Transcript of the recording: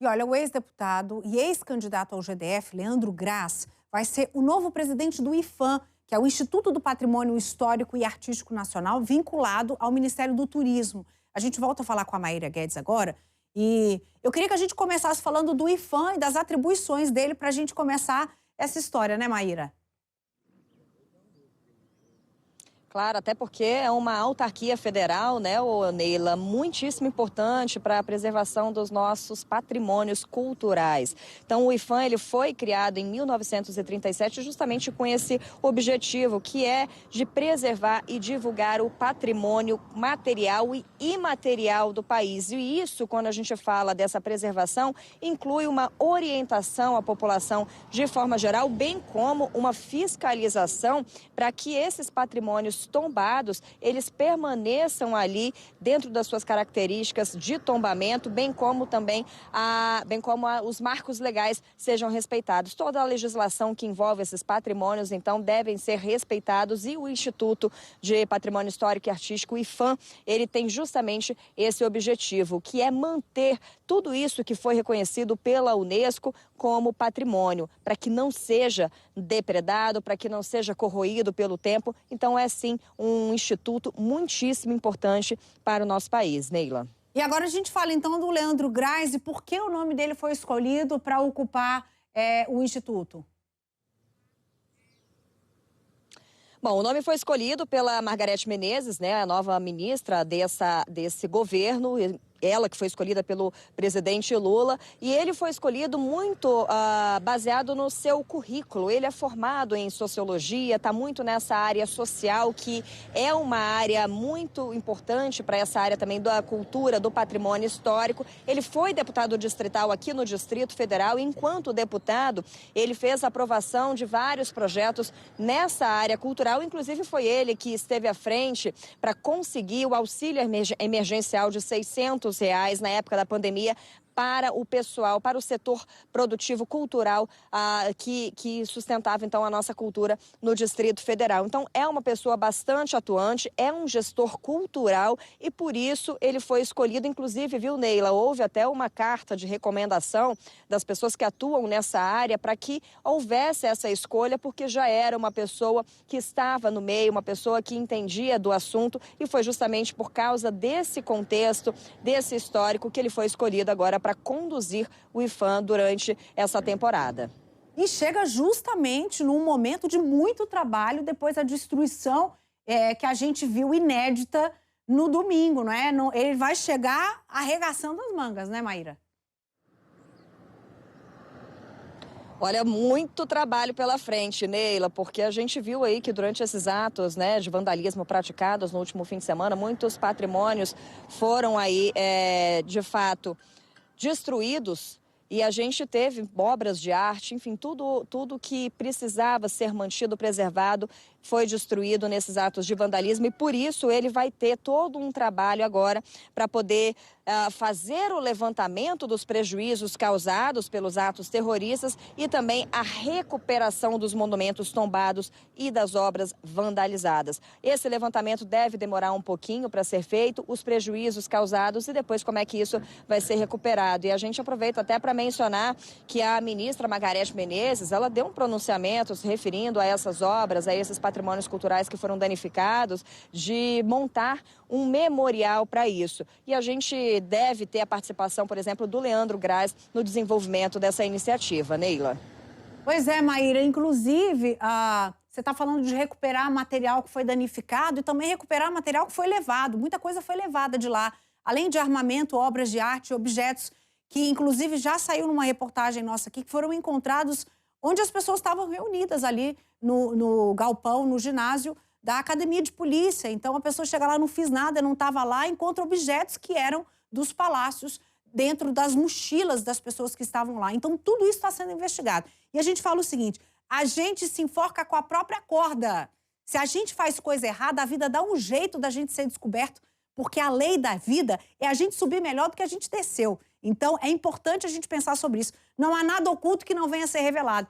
E olha, o ex-deputado e ex-candidato ao GDF, Leandro Graz, vai ser o novo presidente do IPHAN, que é o Instituto do Patrimônio Histórico e Artístico Nacional, vinculado ao Ministério do Turismo. A gente volta a falar com a Maíra Guedes agora. E eu queria que a gente começasse falando do IPHAN e das atribuições dele para a gente começar essa história, né, Maíra? Claro, até porque é uma autarquia federal, né, Neila, muitíssimo importante para a preservação dos nossos patrimônios culturais. Então, o IPHAN ele foi criado em 1937 justamente com esse objetivo, que é de preservar e divulgar o patrimônio material e imaterial do país. E isso, quando a gente fala dessa preservação, inclui uma orientação à população de forma geral, bem como uma fiscalização para que esses patrimônios tombados, eles permaneçam ali dentro das suas características de tombamento, bem como também os marcos legais sejam respeitados. Toda a legislação que envolve esses patrimônios, então, devem ser respeitados e o Instituto de Patrimônio Histórico e Artístico, o IPHAN, ele tem justamente esse objetivo, que é manter tudo isso que foi reconhecido pela Unesco como patrimônio, para que não seja depredado, para que não seja corroído pelo tempo. Então, é sim um instituto muitíssimo importante para o nosso país, Neila. E agora a gente fala então do Leandro Graz e por que o nome dele foi escolhido para ocupar o Instituto. Bom, o nome foi escolhido pela Margareth Menezes, né, a nova ministra desse governo. Ela que foi escolhida pelo presidente Lula, e ele foi escolhido muito baseado no seu currículo. Ele é formado em sociologia, está muito nessa área social, que é uma área muito importante para essa área também da cultura, do patrimônio histórico. Ele foi deputado distrital aqui no Distrito Federal, e enquanto deputado, ele fez a aprovação de vários projetos nessa área cultural. Inclusive, foi ele que esteve à frente para conseguir o auxílio emergencial de R$ 600 na época da pandemia para o pessoal, para o setor produtivo cultural que sustentava, então, a nossa cultura no Distrito Federal. Então, é uma pessoa bastante atuante, é um gestor cultural e, por isso, ele foi escolhido. Inclusive, viu, Neila, houve até uma carta de recomendação das pessoas que atuam nessa área para que houvesse essa escolha, porque já era uma pessoa que estava no meio, uma pessoa que entendia do assunto, e foi justamente por causa desse contexto, desse histórico, que ele foi escolhido agora para conduzir o IPHAN durante essa temporada. E chega justamente num momento de muito trabalho depois da destruição que a gente viu inédita no domingo, não é? Ele vai chegar arregaçando as mangas, né, Maíra? Olha, muito trabalho pela frente, Neila, porque a gente viu aí que durante esses atos, né, de vandalismo praticados no último fim de semana, muitos patrimônios foram aí, de fato, destruídos, e a gente teve obras de arte, enfim, tudo que precisava ser mantido, preservado, foi destruído nesses atos de vandalismo, e por isso ele vai ter todo um trabalho agora para poder fazer o levantamento dos prejuízos causados pelos atos terroristas e também a recuperação dos monumentos tombados e das obras vandalizadas. Esse levantamento deve demorar um pouquinho para ser feito, os prejuízos causados e depois como é que isso vai ser recuperado. E a gente aproveita até para mencionar que a ministra Margareth Menezes, ela deu um pronunciamento se referindo a essas obras, a esses patrimônios culturais que foram danificados, de montar um memorial para isso. E a gente deve ter a participação, por exemplo, do Leandro Graz no desenvolvimento dessa iniciativa. Neila. Pois é, Maíra. Inclusive, você está falando de recuperar material que foi danificado e também recuperar material que foi levado. Muita coisa foi levada de lá. Além de armamento, obras de arte, objetos que, inclusive, já saiu numa reportagem nossa aqui, que foram encontrados onde as pessoas estavam reunidas ali no galpão, no ginásio da Academia de Polícia. Então, a pessoa chega lá, não fiz nada, não estava lá, encontra objetos que eram dos palácios dentro das mochilas das pessoas que estavam lá. Então, tudo isso está sendo investigado. E a gente fala o seguinte, a gente se enforca com a própria corda. Se a gente faz coisa errada, a vida dá um jeito da gente ser descoberto, porque a lei da vida é a gente subir melhor do que a gente desceu. Então, é importante a gente pensar sobre isso. Não há nada oculto que não venha a ser revelado.